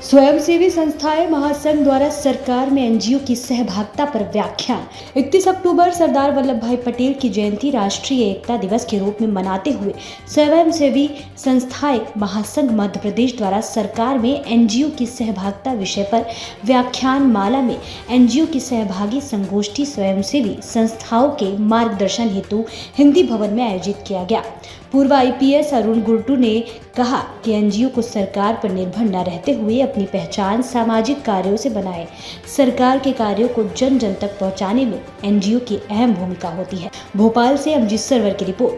स्वयंसेवी संस्थाएं महासंघ द्वारा सरकार में एनजीओ की सहभागिता पर व्याख्यान। 31 अक्टूबर सरदार वल्लभ भाई पटेल की जयंती राष्ट्रीय एकता दिवस के रूप में मनाते हुए स्वयंसेवी संस्थाएं महासंघ मध्य प्रदेश द्वारा सरकार में एनजीओ की सहभागिता विषय पर व्याख्यान माला में एनजीओ की सहभागी संगोष्ठी स्वयंसेवी संस्थाओं के मार्गदर्शन हेतु हिंदी भवन में आयोजित किया गया। पूर्व आईपीएस अरुण गुर्टू ने कहा कि एनजीओ को सरकार पर निर्भर न रहते हुए अपनी पहचान सामाजिक कार्यों से बनाए। सरकार के कार्यों को जन जन तक पहुंचाने में एनजीओ की अहम भूमिका होती है। भोपाल से अमजीत सरवर की रिपोर्ट।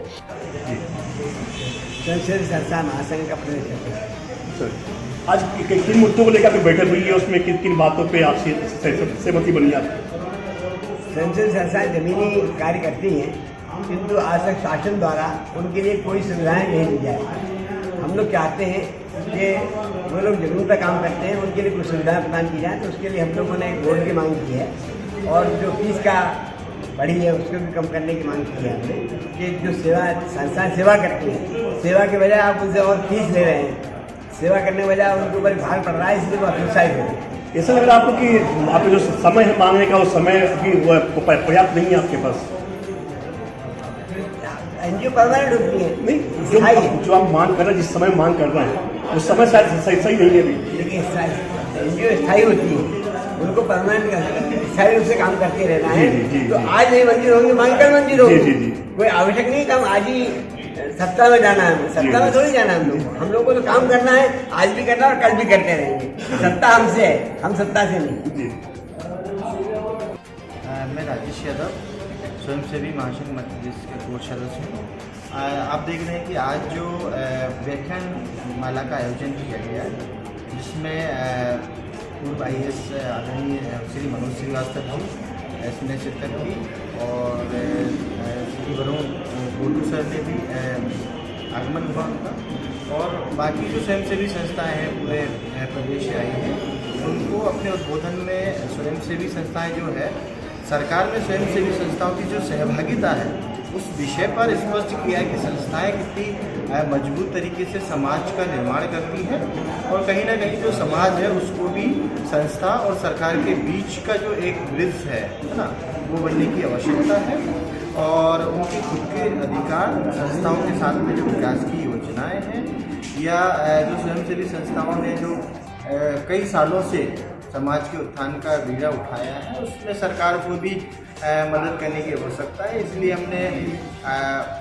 आज किन मुद्दों को लेकर बैठक हुई है, उसमें किन किन बातों पे आपसे सहमति बनी है? संसदीय संस्थाएं जमीनी कार्य करती हैं, किंतु आज तक शासन द्वारा उनके लिए कोई सुविधाएं नहीं दी जाए। हम लोग चाहते हैं कि वो लोग जमीन पर काम करते हैं, उनके लिए कुछ सुविधाएं प्रदान की जाए। तो उसके लिए हम लोगों ने एक बोर्ड की मांग की है और जो फीस का बढ़ी है उसको भी कम करने की मांग की है हमने, कि जो संस्थाएं सेवा करती हैं, सेवा के बजाय आप उनसे और फीस ले रहे हैं, सेवा करने के बजाय उनके ऊपर भार पड़ रहा है, इसलिए वो हतोत्साहित हो रहे हैं। ऐसा लग रहा है आपको कि आपका जो समय है मांगने का, वो समय भी पर्याप्त नहीं है आपके पास? एनजीओ परमानेंट होती है नहीं, जो आप मांग कर रहे हैं, जिस समय मांग कर रहे हैं वो समय शायद सही नहीं है अभी। लेकिन एनजीओ स्थायी होती है, उनको परमानेंट स्थायी रूप से काम करते रहना है। तो आज नहीं मंजूर होंगे, मांग कर मंजूर होगी। कोई आवश्यक नहीं कि हम आज ही सप्ताह में जाना है, सप्ताह में थोड़ी जाना है। हम लोग को तो काम करना है, आज भी करना है और कल भी करते रहेंगे। सत्ता हमसे है, हम सत्ता से नहीं। मैं राजेश यादव, स्वयंसेवी महासंघ मध्य प्रदेश के कोर सदस्य हूँ। आप देख रहे हैं कि आज जो व्याख्यान माला का आयोजन किया गया है, जिसमें पूर्व आईएएस आदरणीय श्री मनोज श्रीवास्तव जी इसने शिरकत की और श्री वरुण गुर्टू सर ने भी आगमन हुआ उनका, और बाकी जो स्वयंसेवी संस्थाएं हैं पूरे प्रदेश से आई हैं, उनको अपने उद्बोधन में स्वयंसेवी संस्थाएं जो है सरकार में स्वयंसेवी संस्थाओं की जो सहभागिता है उस विषय पर स्पष्ट किया है कि संस्थाएं कितनी मजबूत तरीके से समाज का निर्माण करती हैं, और कहीं ना कहीं जो समाज है उसको भी संस्था और सरकार के बीच का जो एक ब्रिज है ना, वो बनने की आवश्यकता है। और उनके खुद के अधिकार, संस्थाओं के साथ में जो विकास की योजनाएं हैं, या जो स्वयंसेवी संस्थाओं ने जो कई सालों से समाज के उत्थान का बीड़ा उठाया है, उसमें सरकार को भी मदद करने की आवश्यकता है। इसलिए हमने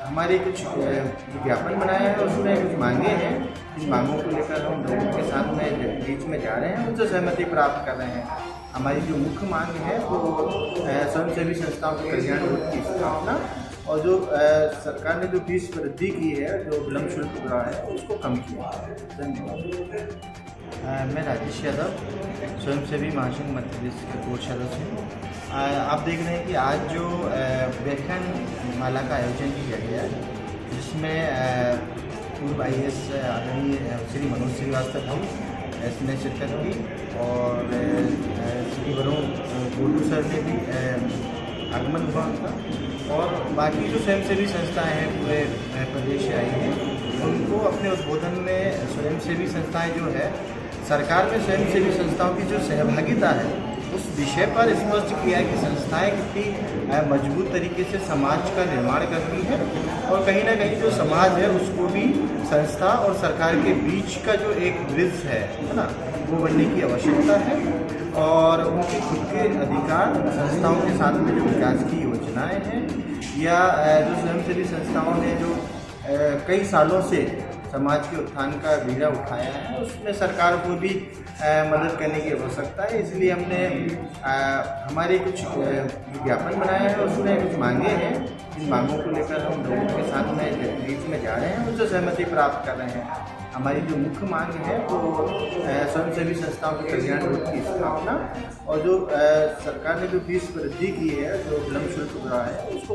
हमारे कुछ विज्ञापन बनाया है, उसमें कुछ मांगे हैं। इन मांगों को लेकर हम लोगों के साथ में बीच में जा रहे हैं, उनसे सहमति प्राप्त कर रहे हैं। हमारी जो मुख्य मांग है वो स्वयंसेवी संस्थाओं के कल्याण बोर्ड की स्थापना, और जो सरकार ने जो फीस वृद्धि की है, जो विलम्ब शुल्क रहा है, उसको कम किया है। धन्यवाद। मैं राजेश यादव, स्वयंसेवी महासंघ मध्य प्रदेश के कोर सदस्य हूँ। आप देख रहे हैं कि आज जो व्याख्यान माला का आयोजन किया गया है, जिसमें पूर्व आईएएस आदरणीय श्री मनोज श्रीवास्तव जी इसने शिरकत की और श्री वरुण गुर्टू सर ने भी आगमन हुआ उनका, और बाकी जो स्वयंसेवी संस्थाएं हैं पूरे प्रदेश से आई हैं, उनको अपने उद्बोधन में स्वयंसेवी संस्थाएं जो है सरकार में स्वयंसेवी संस्थाओं की जो सहभागिता है उस विषय पर स्पष्ट किया है कि संस्थाएं कितनी मजबूत तरीके से समाज का निर्माण करती हैं, और कहीं ना कहीं जो समाज है उसको भी संस्था और सरकार के बीच का जो एक ब्रिज है ना, वो बनने की आवश्यकता है। और उनके खुद के अधिकार, संस्थाओं के साथ में जो विकास की योजनाएं हैं, या जो स्वयंसेवी संस्थाओं ने जो कई सालों से समाज के उत्थान का बीड़ा उठाया है, उसमें सरकार को भी मदद करने की आवश्यकता है। इसलिए हमने हमारे कुछ विज्ञापन बनाया है, उसमें कुछ मांगे हैं। इन मांगों को लेकर हम लोगों के साथ में बीच में जा रहे हैं, उनसे सहमति प्राप्त कर रहे हैं। हमारी जो मुख्य मांग है वो स्वयंसेवी संस्थाओं के कल्याण बोर्ड की स्थापना, और जो सरकार ने जो फीस वृद्धि की है, जो विलम्ब शुल्क रहा है, उसको